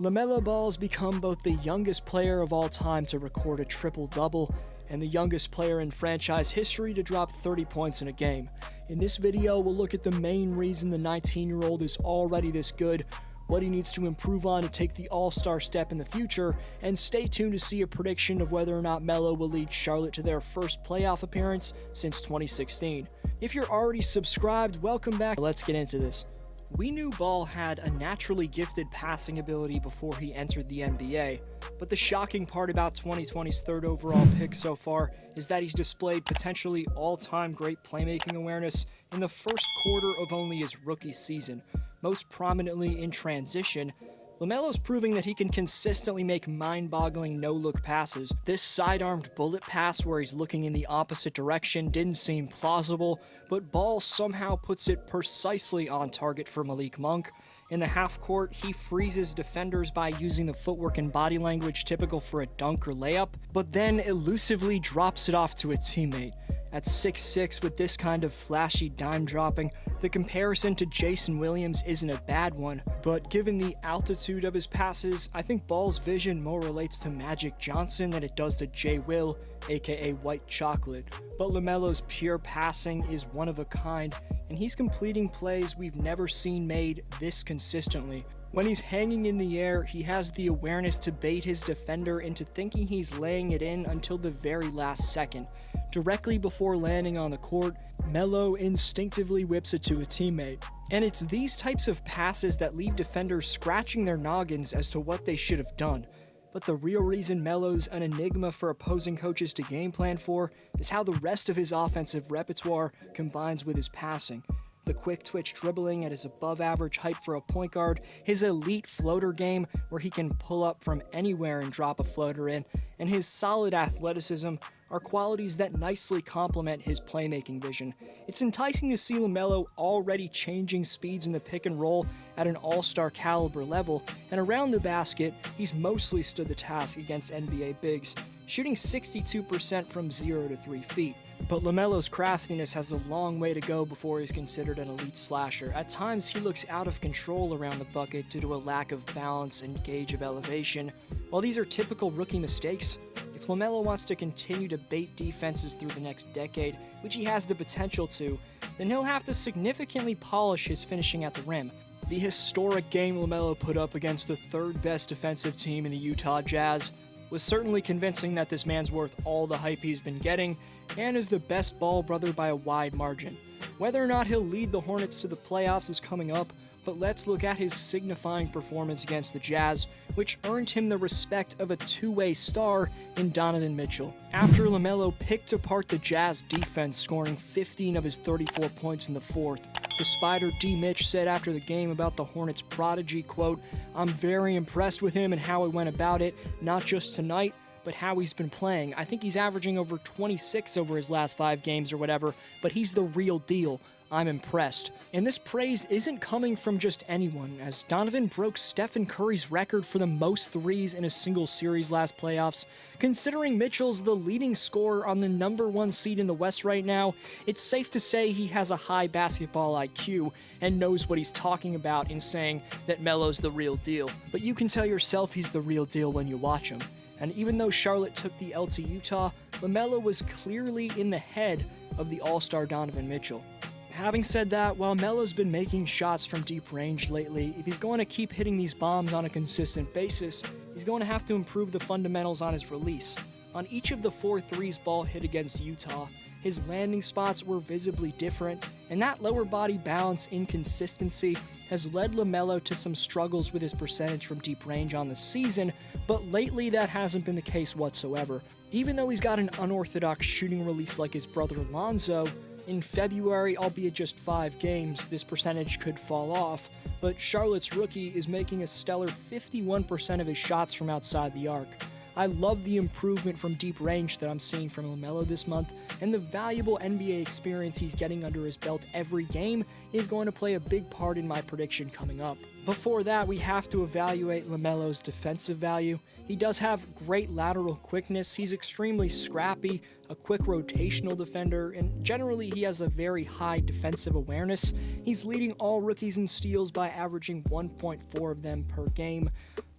Lamelo Ball has become both the youngest player of all time to record a triple-double and the youngest player in franchise history to drop 30 points in a game. In this video, we'll look at the main reason the 19-year-old is already this good, what he needs to improve on to take the all-star step in the future, and stay tuned to see a prediction of whether or not Melo will lead Charlotte to their first playoff appearance since 2016. If you're already subscribed, welcome back. Let's get into this. We knew Ball had a naturally gifted passing ability before he entered the NBA, but the shocking part about 2020's third overall pick so far is that he's displayed potentially all-time great playmaking awareness in the first quarter of only his rookie season. Most prominently in transition, Lamelo's proving that he can consistently make mind-boggling no-look passes. This side-armed bullet pass where he's looking in the opposite direction didn't seem plausible, but Ball somehow puts it precisely on target for Malik Monk. In the half-court, he freezes defenders by using the footwork and body language typical for a dunk or layup, but then elusively drops it off to a teammate. At 6'6", with this kind of flashy dime dropping, the comparison to Jason Williams isn't a bad one, but given the altitude of his passes, I think Ball's vision more relates to Magic Johnson than it does to J. Will, aka White Chocolate. But LaMelo's pure passing is one of a kind, and he's completing plays we've never seen made this consistently. When he's hanging in the air, he has the awareness to bait his defender into thinking he's laying it in until the very last second. Directly before landing on the court, Melo instinctively whips it to a teammate. And it's these types of passes that leave defenders scratching their noggins as to what they should have done. But the real reason Melo's an enigma for opposing coaches to game plan for is how the rest of his offensive repertoire combines with his passing. The quick twitch dribbling at his above-average height for a point guard, his elite floater game where he can pull up from anywhere and drop a floater in, and his solid athleticism are qualities that nicely complement his playmaking vision. It's enticing to see LaMelo already changing speeds in the pick and roll at an all-star caliber level, and around the basket, he's mostly stood the task against NBA bigs, shooting 62% from 0 to 3 feet. But LaMelo's craftiness has a long way to go before he's considered an elite slasher. At times, he looks out of control around the bucket due to a lack of balance and gauge of elevation. While these are typical rookie mistakes, if LaMelo wants to continue to bait defenses through the next decade, which he has the potential to, then he'll have to significantly polish his finishing at the rim. The historic game LaMelo put up against the third best defensive team in the Utah Jazz was certainly convincing that this man's worth all the hype he's been getting, and is the best Ball brother by a wide margin. Whether or not he'll lead the Hornets to the playoffs is coming up, but let's look at his signifying performance against the Jazz, which earned him the respect of a two-way star in Donovan Mitchell. After LaMelo picked apart the Jazz defense, scoring 15 of his 34 points in the fourth, the Spider D. Mitch said after the game about the Hornets prodigy, quote, "I'm very impressed with him and how he went about it, not just tonight, but how he's been playing. I think he's averaging over 26 over his last 5 games or whatever, but he's the real deal. I'm impressed." And this praise isn't coming from just anyone, as Donovan broke Stephen Curry's record for the most threes in a single series last playoffs. Considering Mitchell's the leading scorer on the #1 seed in the West right now, it's safe to say he has a high basketball IQ and knows what he's talking about in saying that Melo's the real deal. But you can tell yourself he's the real deal when you watch him. And even though Charlotte took the L to Utah, LaMelo was clearly in the head of the all-star Donovan Mitchell. Having said that, while Melo's been making shots from deep range lately, if he's going to keep hitting these bombs on a consistent basis, he's going to have to improve the fundamentals on his release. On each of the 4 threes Ball hit against Utah, his landing spots were visibly different, and that lower body balance inconsistency has led LaMelo to some struggles with his percentage from deep range on the season, but lately that hasn't been the case whatsoever. Even though he's got an unorthodox shooting release like his brother Lonzo, in February, albeit just 5 games, this percentage could fall off, but Charlotte's rookie is making a stellar 51% of his shots from outside the arc. I love the improvement from deep range that I'm seeing from LaMelo this month, and the valuable NBA experience he's getting under his belt every game is going to play a big part in my prediction coming up. Before that, we have to evaluate LaMelo's defensive value. He does have great lateral quickness, he's extremely scrappy, a quick rotational defender, and generally he has a very high defensive awareness. He's leading all rookies in steals by averaging 1.4 of them per game.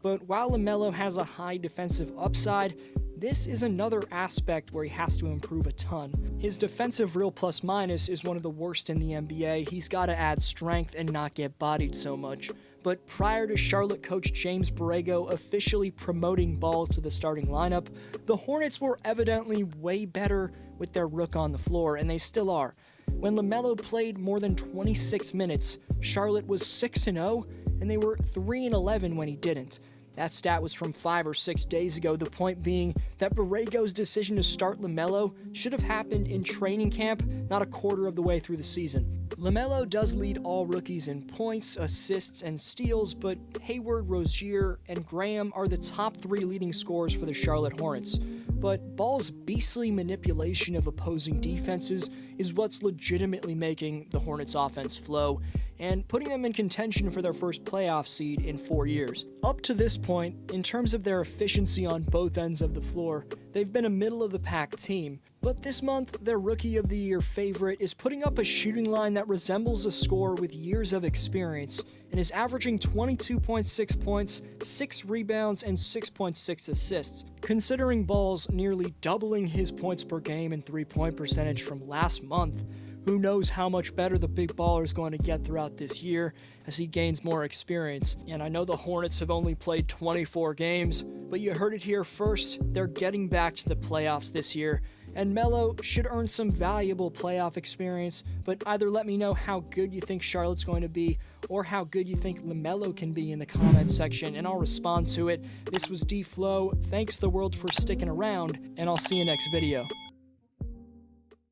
but while Lamelo has a high defensive upside, this is another aspect where he has to improve a ton. His defensive real plus minus is one of the worst in the NBA. He's got to add strength and not get bodied so much. But prior to Charlotte coach James Borrego officially promoting Ball to the starting lineup, the Hornets were evidently way better with their rook on the floor, and they still are. When Lamelo played more than 26 minutes, Charlotte was 6-0, and they were 3-11 when he didn't. That stat was from 5 or 6 days ago, the point being that Borrego's decision to start Lamelo should have happened in training camp, not a quarter of the way through the season. Lamelo does lead all rookies in points, assists, and steals, but Hayward, Rozier, and Graham are the top 3 leading scorers for the Charlotte Hornets. But Ball's beastly manipulation of opposing defenses is what's legitimately making the Hornets' offense flow, and putting them in contention for their first playoff seed in 4 years. Up to this point, in terms of their efficiency on both ends of the floor, they've been a middle-of-the-pack team. But this month, their Rookie of the Year favorite is putting up a shooting line that resembles a scorer with years of experience, and is averaging 22.6 points, 6 rebounds, and 6.6 assists. Considering Ball's nearly doubling his points per game and three-point percentage from last month, who knows how much better the big baller is going to get throughout this year as he gains more experience. And I know the Hornets have only played 24 games, but you heard it here first, they're getting back to the playoffs this year, and Melo should earn some valuable playoff experience, but either let me know how good you think Charlotte's going to be, or how good you think Lamelo can be in the comments section, and I'll respond to it. This was D-Flow, thanks the world for sticking around, and I'll see you next video.